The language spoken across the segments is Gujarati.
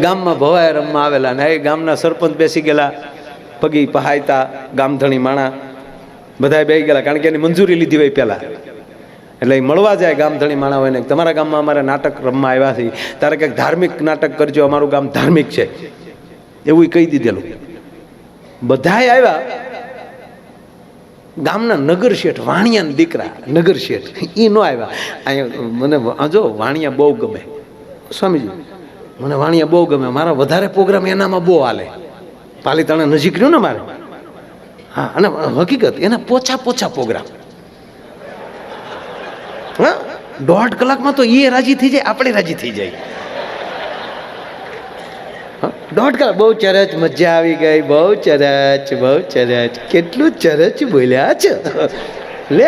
ગામમાં ભવાય રમવા આવેલા ને એ ગામના સરપંચ બેસી ગયેલા, પગી પહાયતા ગામધણી માણા બધા બેસી ગયેલા, કારણ કે એની મંજૂરી લીધી હોય પહેલાં. એટલે એ મળવા જાય ગામધણી માણા હોય ને, તમારા ગામમાં અમારે નાટક રમવા આવ્યા છે, તારે કંઈક ધાર્મિક નાટક કરજો, અમારું ગામ ધાર્મિક છે એવું કહી દીધેલું. બધાય આવ્યા. ગામના નગર શેઠ, વાણિયાના દીકરા નગર શેઠ, એ ન આવ્યા. અહીંયા મને જો વાણિયા બહુ ગમે સ્વામીજી, મને વાણિયા બહુ ગમે, મારા વધારે પ્રોગ્રામ એનામાં બહુ હાલે. પાલીતાણા નજીક રહ્યું ને મારે. હા, અને હકીકત એના પોછા પ્રોગ્રામ. હા, 1.5 કલાકમાં તો એ રાજી થઈ જાય, આપણે રાજી થઈ જાય. 1.5 કલાક બહુ ચરચ, મજા આવી ગઈ, બહુ ચરચ, કેટલું ચરચ બોલ્યા છે લે.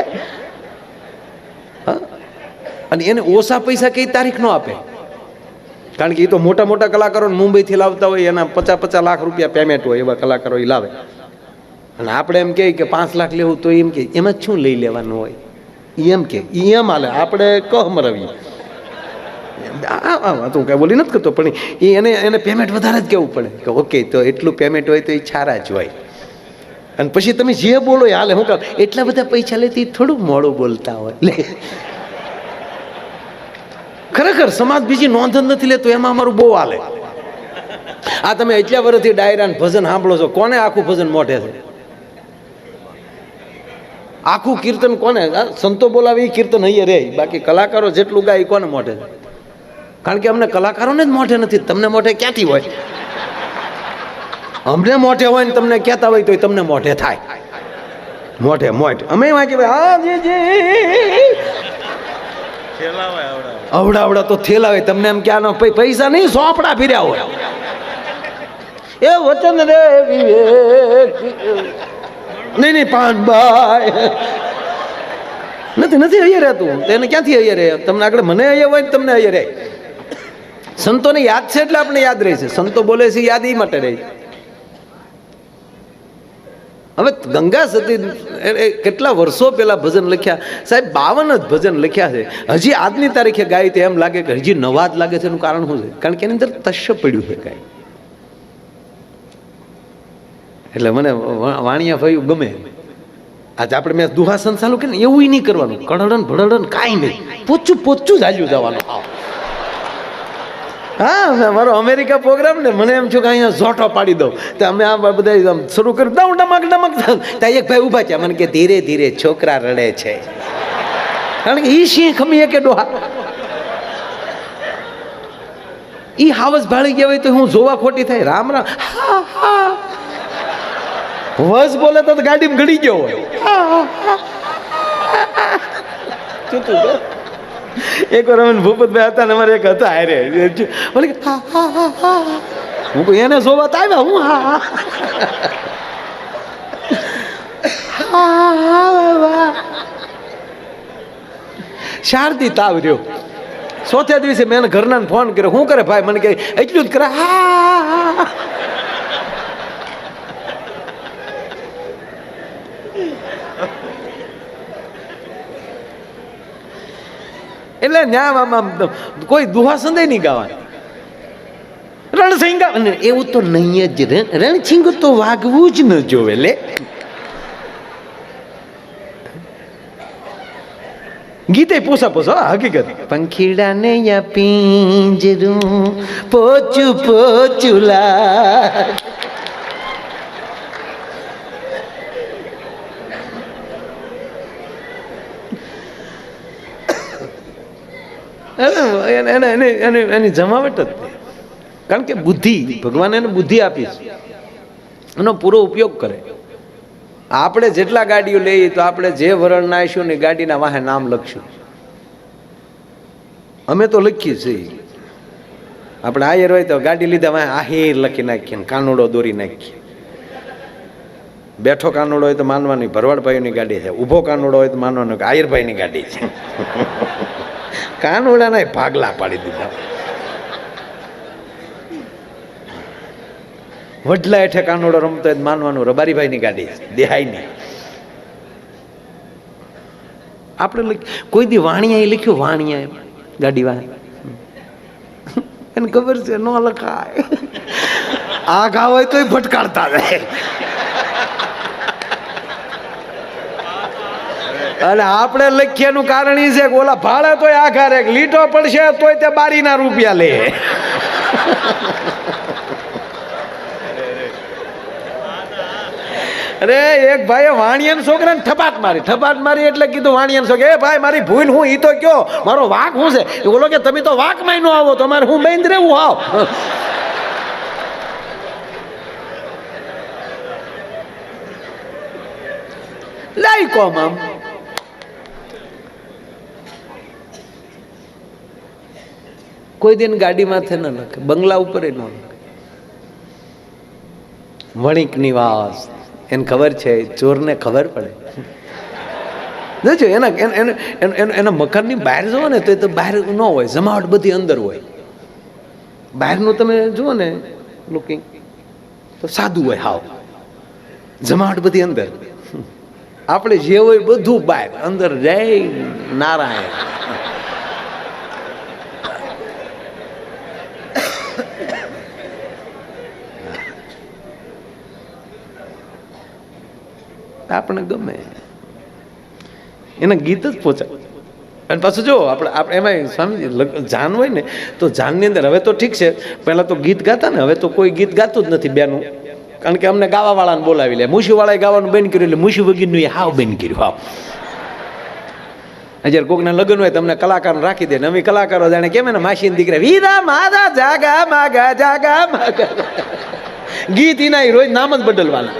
અને એને ઓછા પૈસા કઈ તારીખ નો આપે, કારણ કે એ તો મોટા મોટા કલાકારો મુંબઈથી લાવતા હોય, એના 50 લાખ રૂપિયા પેમેન્ટ હોય, એવા કલાકારો એ લાવે. અને આપણે એમ કહે કે 5 લાખ લેવું, તો એમ કે એમાં શું લઈ લેવાનું હોય, એમ કે એમ હાલે. આપણે કહમરવીએ, તું કઈ બોલી નથી કરતો, પણ એને પેમેન્ટ વધારે જ કેવું પડે કે ઓકે, તો એટલું પેમેન્ટ હોય તો એ છારા જ હોય. અને પછી તમે જે બોલો એ હાલે. હું કહું એટલા બધા પૈસા લેતી થોડું મોડું બોલતા હોય. ખરેખર સમાજ બીજી નોંધ નથી લેતો, એમાં અમારું બહુ હાલે. આ તમે એટલા વર્ષથી ડાયરા ભજન સાંભળો છો, કોને આખું ભજન મોઢે છે? આખું કીર્તન કોને? સંતો બોલાવે એ કીર્તન અહીંયા રે, બાકી કલાકારો જેટલું ગાય કોને મોઢે છે? કારણ કે અમને કલાકારોને જ મોઢે નથી, તમને મોઢે ક્યાંથી હોય? અમને મોઢે હોય ને તમને કહેતા હોય તો તમને મોઢે થાય. મોઢે અમે વાંચી અવડાવડા તો થેલાવે. તમને એમ ક્યાં પૈસા નહીં, સોપડા ફર્યા હોય. એ વચન રે વિવેક નહીં પાનભાઈ નથી અહીંયા રહેતું, તેને ક્યાંથી અહીંયા રહે? તમને આગળ મને અહીંયા હોય ને તમને અહીંયા રહે. સંતોને યાદ છે એટલે આપણે યાદ રહે છે. સંતો બોલે છે યાદ એ માટે રહે. હવે ગંગા સતી કેટલા વર્ષો પહેલા ભજન લખ્યા સાહેબ, 52 જ ભજન લખ્યા છે. હજી આજની તારીખે ગાય તો એમ લાગે કે હજી નવા જ લાગે છે. એનું કારણ શું છે? કારણ કે એની અંદર તશ્ય પડ્યું છે ગાય. એટલે મને વાણિયા ભાઈ ગમે. આજે આપણે મેં દુહાસન ચાલુ કે ને એવું નહીં કરવાનું, કડડન ભડડન કાંઈ નહીં, પોચું જ હાલ્યું જવાનું. હા, મારો અમેરિકા પ્રોગ્રામ ને મને એમ છું કે અહીંયા ઝોટો પાડી દઉં, તો અમે આ બધા શરૂ કરી દઉં ડમક ત્યાં એક ભાઈ ઊભા છે, મને કે ધીરે ધીરે છોકરા રડે છે. કારણ કે ઈ સિંહ ખમીએ કે ડોહા ઈ હાવસ ભાળી ગયા હોય તો હું જોવા ખોટી થાય. રામ રામ વસ બોલે તો ગાડીમાં ઘડી ગયો હોય. એક વાર અમે ભૂપતભાઈ હતા ને, અમારે એક હતા હારે, બોલે હું કહું એને જોવા તો આવ્યા હું શારદી તાવ રહ્યો. ચોથા દિવસે મેં ઘરના ફોન કર્યો, શું કરે ભાઈ? મને કે એટલું જ કરે. એટલે ન્યામાં કોઈ દુહા સંદેહ નહીં ગાવાનું. રણસિંગ એવું તો નહીં જ. રણસિંગ તો વાગવું જ ન જોવે લે. ગીતે પોસા હકીકત. પંખીડા ને યા પિંજરું પોચું લા. એની જમાવટ જ. કારણ કે બુદ્ધિ, ભગવાન એને બુદ્ધિ આપી છે, એનો પૂરો ઉપયોગ કરે. આપણે જેટલા ગાડીઓ લઈએ તો આપણે જે વરણ નાખીશું ને ગાડીના વાહે નામ લખશું. અમે તો લખીએ છીએ. આપણે આયર હોય તો ગાડી લીધા વાહે આહિર લખી નાખીએ, કાનોડો દોરી નાખીએ. બેઠો કાનોડો હોય તો માનવાની ભરવાડભાઈની ગાડી છે, ઊભો કાનોડો હોય તો માનવાનું કે આયરભાઈની ગાડી છે. કાનોડાના ભાગલા પાડી દીધા. વડલા હેઠે કાનોડો રમતો હોય માનવાનું રબારીભાઈની ગાડી છે, દેહાઈની. આપણે કોઈ દી વાણિયા લખ્યું, વાણિયા ગાડી વાહ એને ખબર છે ન લખાય. આ ઘા હોય તોય ભટકાડતા જાય. અને આપણે લખીએનું કારણ એ છે કે ઓલા ભાડે તોય આઘા રે, લીટો પડશે તોય તે બારીના રૂપિયા લે. અરે એક ભાઈએ વાણિયાના છોકરાને થપાટ મારી એટલે કીધું વાણિયાનો છોકરો, એ ભાઈ મારી ભૂલ હું ઈ તો કયો, મારો વાંક શું છે? એ બોલો કે તમે તો વાંકમાં ન આવો, તમારે હું બેન રહેવું આવ. લઈ કોમ આમ કોઈ દિન ગાડી માથે ન લખે, બંગલા ઉપર ન લખે. વણિક નિવાસ, એને ખબર છે, ચોરને ખબર પડે. જો એના મકાનની બહાર જુઓ ને તો બહાર ન હોય, જમાવટ બધી અંદર હોય. બહારનું તમે જુઓ ને લુકિંગ તો સાદું હોય, હાવ જમાવટ બધી અંદર. આપણે જે હોય બધું બહાર, અંદર જય નારાયણ. આપણે ગમે એના ગીત જ પહોંચાય. અને પાછું જો આપણે એમાં સ્વામી જાન હોય ને તો જાનની અંદર હવે તો ઠીક છે, પહેલાં તો ગીત ગાતા ને, હવે તો કોઈ ગીત ગાતું જ નથી બેનું. કારણ કે અમને ગાવાવાળાને બોલાવી લે, મુશીવાળાએ ગાવાનું બેન કર્યું એટલે મુશી વગીરનું એ હાવ બેન કર્યું. હાવ જ્યારે કોકના લગ્ન હોય તમને કલાકાર રાખી દે ને, અમે કલાકારો જાણે કેમ ને માસીના દીકરા વીરા મારા જાગા માગા જાગા માગા, ગીત એના રોજ નામ જ બદલવાના.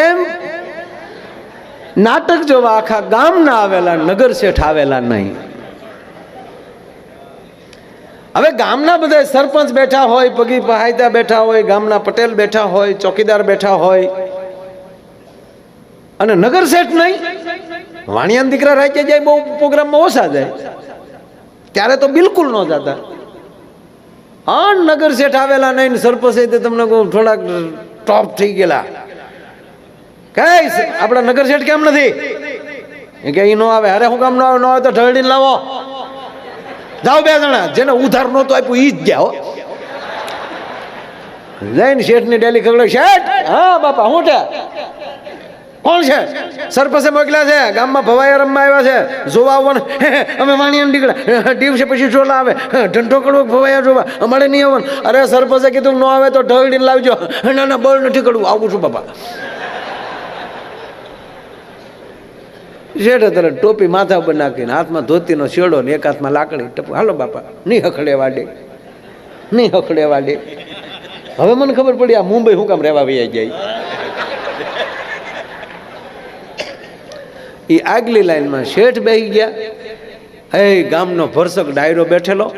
એમ નાટક જોવા આખા ગામના આવેલા, નગર શેઠ આવેલા નહીં. હવે ગામના બધા સરપંચ બેઠા હોય, પગી પહાયતા બેઠા હોય, ગામના પટેલ બેઠા હોય, ચોકીદાર બેઠા હોય, અને નગર શેઠ નહીં. વાણિયાના દીકરા રાખી જાય, બહુ પ્રોગ્રામમાં ઓછા જાય, ત્યારે તો બિલકુલ ન જતા. હા, નગર શેઠ આવેલા નહીં, સરપંચ તમને થોડાક ટોપ થઈ ગયેલા. કઈ આપડા નગર શેઠ કેમ નથી કે ઈ નો આવે? અરે હું કામ ન આવે? ન આવે તો ઢળડીને લાવો, જાઓ 2 જણા. જેને ઉધાર નહોતું આપ્યું ઈ જ ગયા. જઈને શેઠ ની ડેલી ખબર, શેઠ હા બાપા હું છે? કોણ છે? સરપંચે મોકલ્યા છે, ગામમાં ભવાયા રમવા આવ્યા છે, જોવા આવવાનું. અમે વાણિયાને નીકળ્યા, દિવસે પછી ચોલા આવે, ઢંઢો કરવો ભવાયા જોવા, અમારે નહીં આવવાનું. અરે સરપંચે કીધું ન આવે તો ઢળડીને લાવજો. ના ના બળ નથી કરવું, આવું છું બાપા. શેઠે તરત ટોપી માથા ઉપર નાખીને હાથમાં ધોતીનો શેડો ને એક હાથમાં લાકડી ટપુ, હાલો બાપા નહીં હખડે વાડે, નહીં હખડે વાડે. હવે મને ખબર પડી આ મુંબઈ હું કામ રહેવા વૈયા જાય. એ આગલી લાઈનમાં શેઠ બેસી ગયા. એ ગામનો ભરસક ડાયરો બેઠેલો,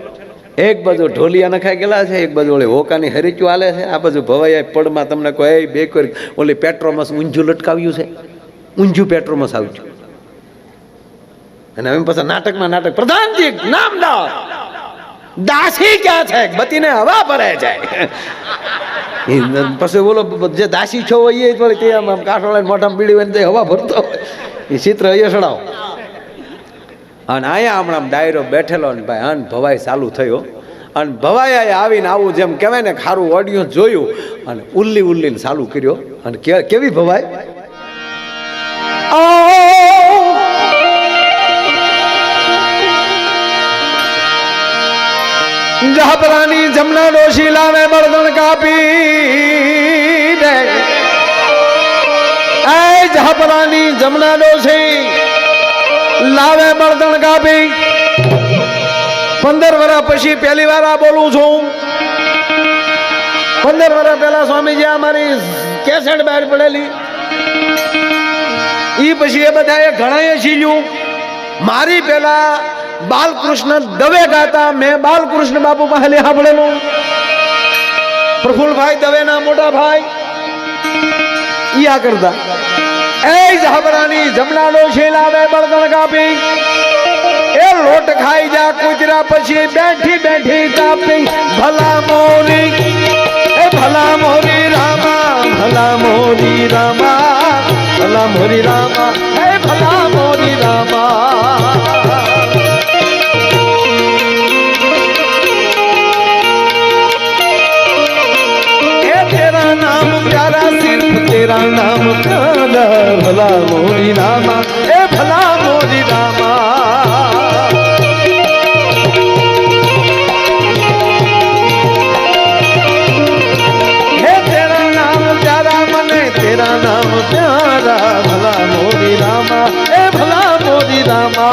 એક બાજુ ઢોલિયા નખાઈ ગયેલા છે, એક બાજુ ઓલી હોકાની હરીચું હાલે છે, આ બાજુ ભવાઈ પડમાં તમને કોઈ બે કરી ઓલી પેટ્રોમસ ઊંઝું લટકાવ્યું છે, ઊંઝું પેટ્રોમસ આવ્યું. અને હવે પછી નાટકમાં નાટક, પ્રધાનજી નામદાર દાસી ક્યાં છે? બતીને હવા ભરે જાય. પછી બોલો જે દાસી છો હોય એ થોડી તે આમ કાંઠો લઈને મોઢામાં બીડી હોય ને હવા ભરતો હોય, એ ચિત્ર અહીંયા સડાવો. અને અહીંયા હમણાં ડાયરો બેઠેલો ને ભાઈ, અન ભવાઈ ચાલુ થયો. અને ભવાઈ આવીને આવું જેમ કહેવાય ને ખારું ઓડિયો જોયું અને ઉલ્લીને ચાલુ કર્યો. અને કેવી ભવાઈ, જહપરાની જમના ડોશી લાવે બળદણ કાપી દે. એ જહપરાની જમના ડોશી લાવે બળદણ કાપી. 15 વર્ષ પછી પહેલી વાર આ બોલું છું. 15 વર્ષ પહેલા સ્વામીજી અમારી કેસેટ બહાર પડેલી, ઈ પછી એ બધાએ ઘણાએ શીલ્યું. મારી પેલા બાલકૃષ્ણ દવે ગાતા, મેં બાલકૃષ્ણ બાપુ પાસે સાંભળેલું. પ્રફુલભાઈ દવેના મોટા ભાઈ ઈ આ કરતા. એ જહબરાની જમનાડો શેલાવે બળદણ કાપી. એ લોટ ખાઈ જા કુતરા પછી બેઠી બેઠી કાપી. ભલા મોરી, એ ભલા મોરી રામા, ભલા મોરી રામા, ભલા મોરી રામા, એ ભલા મોરી રામા. तेरा नाम प्यारा भला मोरी रामा ए भला मोरी रामा हे तेरा नाम प्यारा मने तेरा नाम प्यारा भला मोरी रामा ए भला मोरी रामा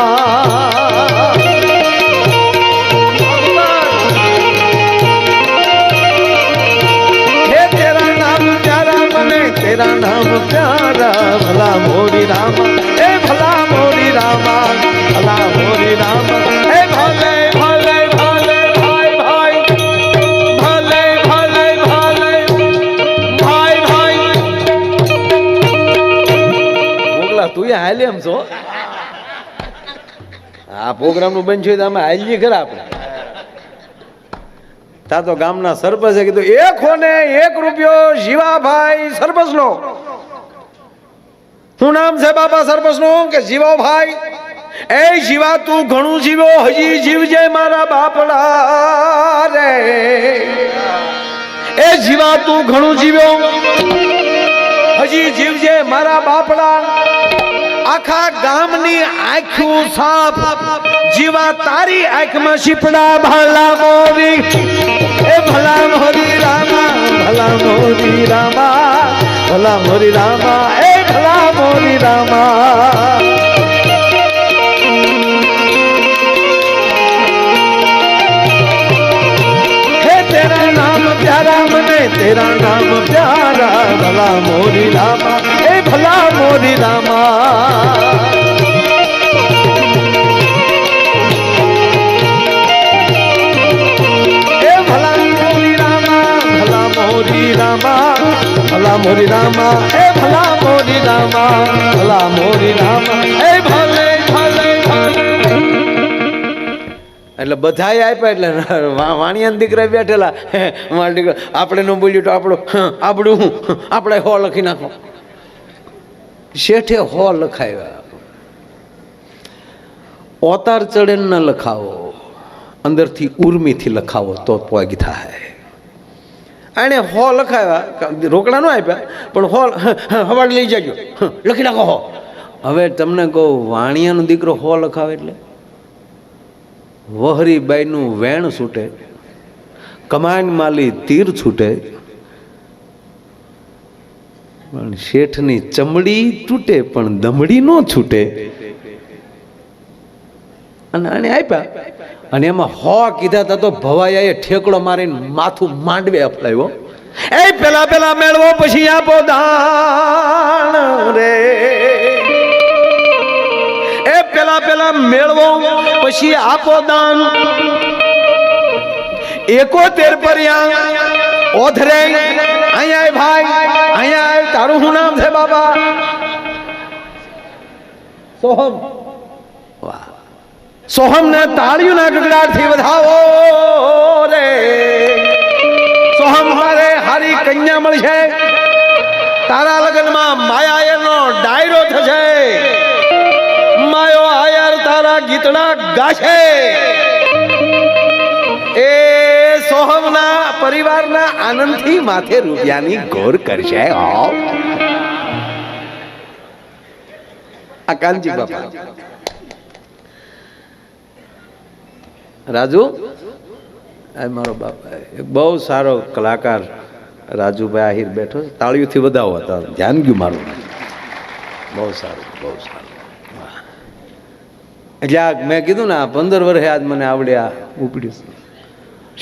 तेरा नाम प्यारा भला मोरी रामा ए भला मोरी रामा भला मोरी रामा ए भले भले भले भाई भाई भले भले भले भाई भाई મોગલા તું હાલે એમ છો આ પ્રોગ્રામ નું બન છે તો અમે હાલીએ ખરા આપણે તા તો ગામના સરપંચે કીધું એક હોને 1 રૂપિયો જીવાભાઈ સરપંચ નો શું નામ છે બાપા સરપંચ નું કે જીવાભાઈ એ જીવા તું ઘણું જીવ્યો હજી જીવજે મારા બાપડા રે એ જીવા તું ઘણું જીવ્યો હજી જીવજે મારા બાપડા આખા ગામની આંખું સાફ જીવા તારી આંખમાં શીપડા ભલા મોરી એ ભલા મોરી રામા ભલા મોરી રામા ભલા મોરી રામા એ ભલા મોરી રામા હે તેરા નામ પ્યારા મને તેરા નામ પ્યારા ભલા મોરી રામા એ ભલા મોરી રામા ભલા મોરી રામા એ ભલા મોરી રામા ભલા મોરી રામા એ ભલે ભલે એટલે બધાય આપ્યા એટલે વાણિયાના દીકરા બેઠેલા મારા દીકરા આપણે ન બોલ્યું તો આપણું આપણે હો લખી નાખો શેઠે હો લખાવ્યા ઓતાર ચડેન ન લખાવો અંદરથી ઉર્મીથી લખાવો તો પોગી થાય આને હો લખાવ્યા રોકડા ન આપ્યા પણ હો હવાડ લઈ જાજો લખી નાખો હો હવે તમને કહું વાણિયાનો દીકરો હો લખાવે એટલે વહરીબાઈનું વેણ છૂટે કમાન માલી તીર છૂટે પણ શેઠની ચમડી તૂટે પણ દમડી ન છૂટે અને આને આપ્યા અને એમાં હો કીધા તા તો ભવાયાએ ઠેકડો મારીને માથું માંડવે અફલાવ્યો એ પેલા મેળવો પછી આપો દાન રે એ પેલા મેળવો પછી આપો દાન 71 પર્યા ઓધરે અહીંયા ભાઈ અહીંયા તારું શું નામ છે બાબા સોહમ વાહ સોહમ ને તાળીઓના ગગડાટથી વધાવો રે સોહમ હારે હારી કન્યા મળશે તારા લગ્નમાં માયા એનો ડાયરો થશે માયો આયર તારા ગીતડા ગાશે એ સોહમના પરિવારના આનંદથી માથે રૂપિયાની ગોર કરશે આ કાનજી બાપા રાજુ આ મારો બાપા બહુ સારો કલાકાર રાજુભાઈ આહિર બેઠો તાળીઓથી વધાવો હતા ધ્યાન ગયું મારું બહુ સારું એટલે મેં કીધું ને 15 વર્ષે આજ મને આવડ્યા ઉપડ્યું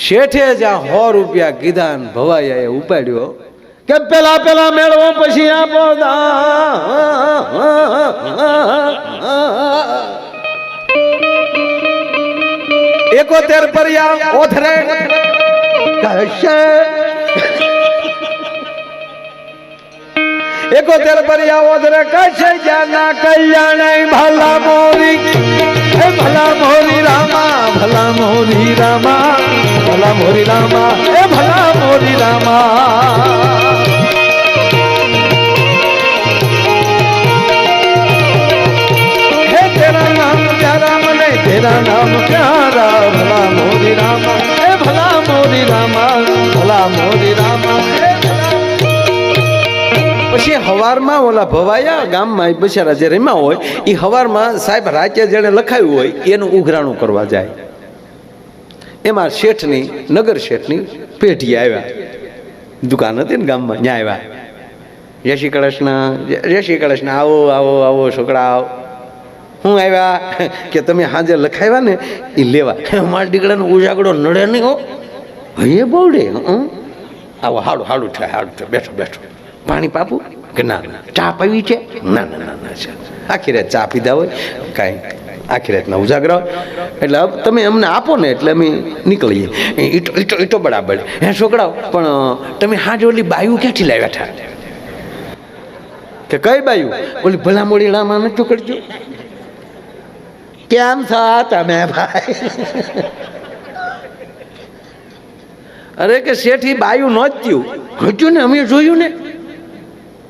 શેઠે જ્યાં 100 રૂપિયા કીધા ને ભવાઈએ ઉપાડ્યો કે પેલા મેળવો પછી આપો 71 પર્યા ઓથરે કહેશે 71 પર્યા ઓથરે કહેશે જાના કલ્યાણ ભલા મોરી હે ભલા મોરી રામા ભલા મોરી રામા ભલા મોરી રામા હે ભલા મોરી રામા तेरा नाम प्यारा भला मोरी रामा हे भला मोरी रामा भला मोरी रामा પછી હવારમાં ઓલા ભવાયા ગામમાં બિચારા જે રમ્યા હોય એ હવારમાં સાહેબ રાતે જેણે લખાયું હોય એનું ઉઘરાણું કરવા જાય. એમાં શેઠની નગર શેઠની પેઢી આવ્યા, દુકાન હતી ને ગામમાં, ત્યાં આવ્યા. જય શ્રી કૃષ્ણ, આવો આવો આવો છોકરા આવો. હું આવ્યા કે તમે હાજે લખાવ્યા ને એ લેવા. મારા દીકરાનો ઉજાગડો નડે નહીં હો, હૈયે બહુડે. આવો હાડું હાડું થાય, હાડું થાય, બેઠો બેઠો. પાણી પાપું કે ના ના, ચા પીવી છે? ના ના ના ના, આખી રાત ચા પીધા હોય કાંઈ, આખી રાતના ઉજાગરા હોય. એટલે હવે તમે અમને આપો ને એટલે અમે નીકળીએ. ઈટો બરાબર. હે છોકરાઓ, પણ તમે હાજે ઓલી બાયું ક્યાંથી લાવ્યા હતા? કે કઈ બાયું? ઓલી ભલા મોડી રામાં નતું કરજો. કેમ છો તમે ભાઈ? અરે કે શેઠ ઈ બાયું નહોતું હજુ ને, અમે જોયું ને.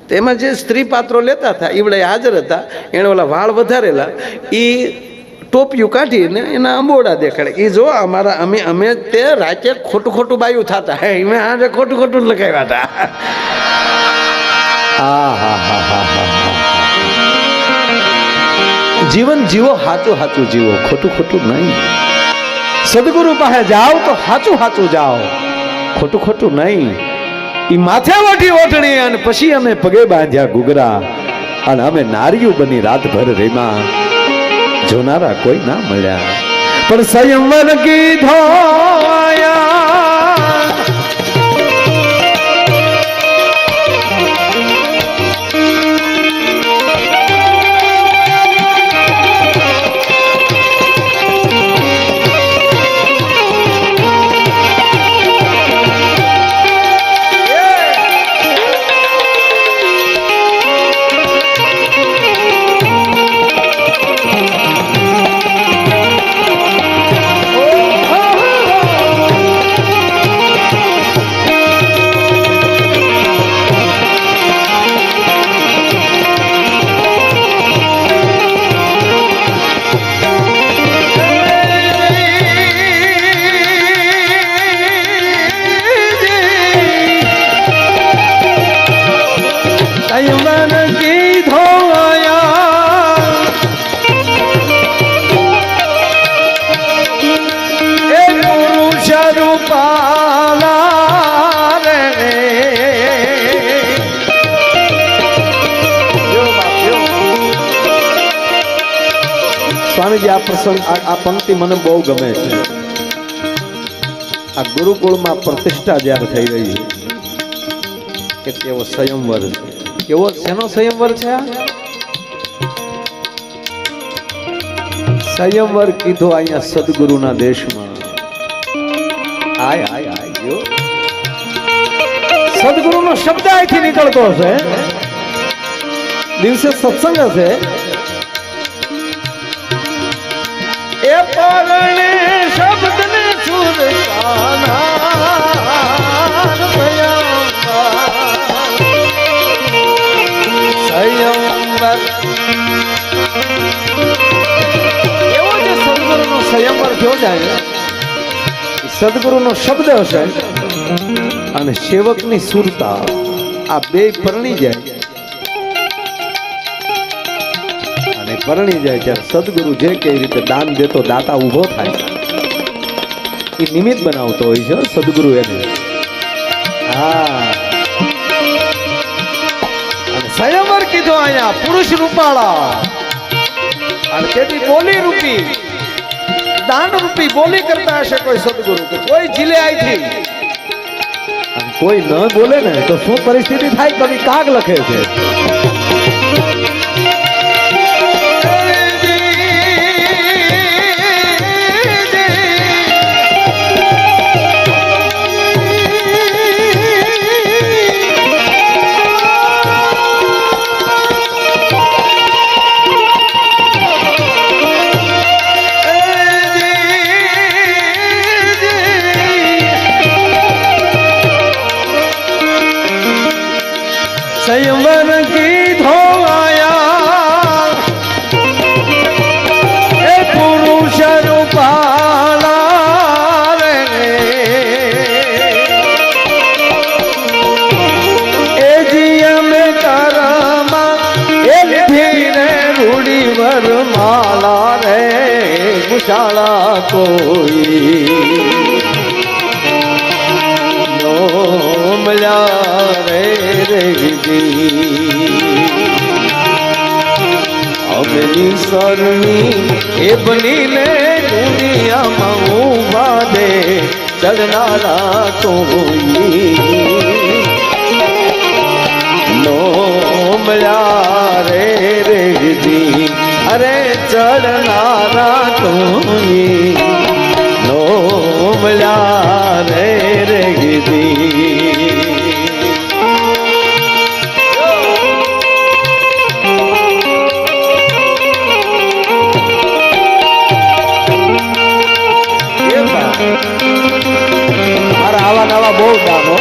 તેમાં જે સ્ત્રી પાત્રો લેતા હતા ઈવડે હાજર હતા. એણે ઓલા વાળ વધારેલા એ ટોપિયું કાઢીને એના અંબોડા દેખાડે. એ જો અમારા અમે તે રાતે ખોટું ખોટું બાયું થતા, હે મેં આજે ખોટું ખોટું લખાવ્યા હતા. જીવન જીવો, હાચું હાચું જીવો, ખોટું ખોટું નહીં. સદગુરુ પાસે જાઓ તો હાચું હાચું જાઓ, ખોટું ખોટું નહીં. ઈ માથે વટી ઓઢણી અને પછી અમે પગે બાંધ્યા ઘૂઘરા અને અમે નારિયું બની રાતભર રેમાં. જોનારા કોઈ ના મળ્યા પણ સંયમન કીધો. સ્વામીજી આ પ્રસંગ, આ પંક્તિ મને બહુ ગમે છે. આ ગુરુકુળમાં પ્રતિષ્ઠા જ્યારે થઈ રહી કે તેવો સ્વયંવર છે. કેવો શેનો સ્વયંવર છે? સ્વયંવર કીધો અહીંયા સદગુરુના દેશમાં. આય આય આય જો સદગુરુનો શબ્દ અહીંથી નીકળતો હશે. દિવસે સત્સંગ હશે. એ પરણે શબ્દને સુર કાના સંયમવર. એવો જે સદગુરુનો સંયમવર થયો જાય, સદગુરુનો શબ્દ હશે અને સેવકની સુરતા, આ બે પરણી જાય. પરણી જાય ત્યારે સદગુરુ જે કઈ રીતે દાન દેતો દાતા ઊભો થાય એ નિમિત્ત બનાવતો હોય છે સદગુરુ એને. હા, અને સંયમવર કીધો અહીંયા પુરુષ રૂપાળા અને તેથી બોલી રૂપી, દાન રૂપી બોલી કરતા હશે કોઈ સદગુરુ કે કોઈ જીલે આઈથી અને કોઈ ન બોલે ને તો શું પરિસ્થિતિ થાય? કવિ કાગ લખે છે. સંયમન કી શાળા કોઈ નો મળ્યા રે રેગજી અમની સરણી એ બનીને દુનિયામાં ઉભા દે ચડનારા કોઈ નો મળ્યા રે રેગજી અરે ચડનારા કોઈ નો મળ્યા રે રેગજી આવા નવા બહુ ગામો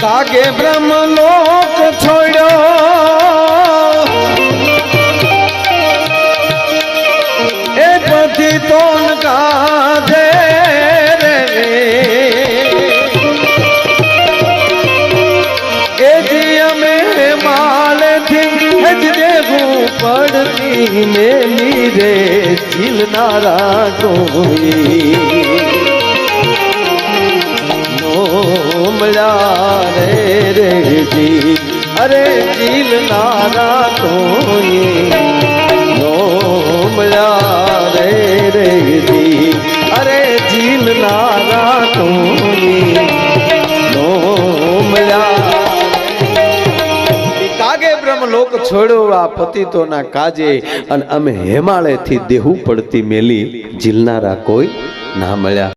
કાગે બ્રહ્મલોક છોડ્યો એ પછી તોન કાધે એ જી અમે માલથી જ દેવું પડતી મેલી રે ચીલનારા કોઈ મળ્યા રે રેગજી અરે જીલનારા કોઈ નો મળ્યા રે રેગજી અરે જીલનારા કોઈ નો મળ્યા કાગે બ્રહ્મલોક છોડ્યો આ પતિતોના કાજે અને અમે હેમાળેથી દેહું પડતી મેલી જીલનારા કોઈ ના મળ્યા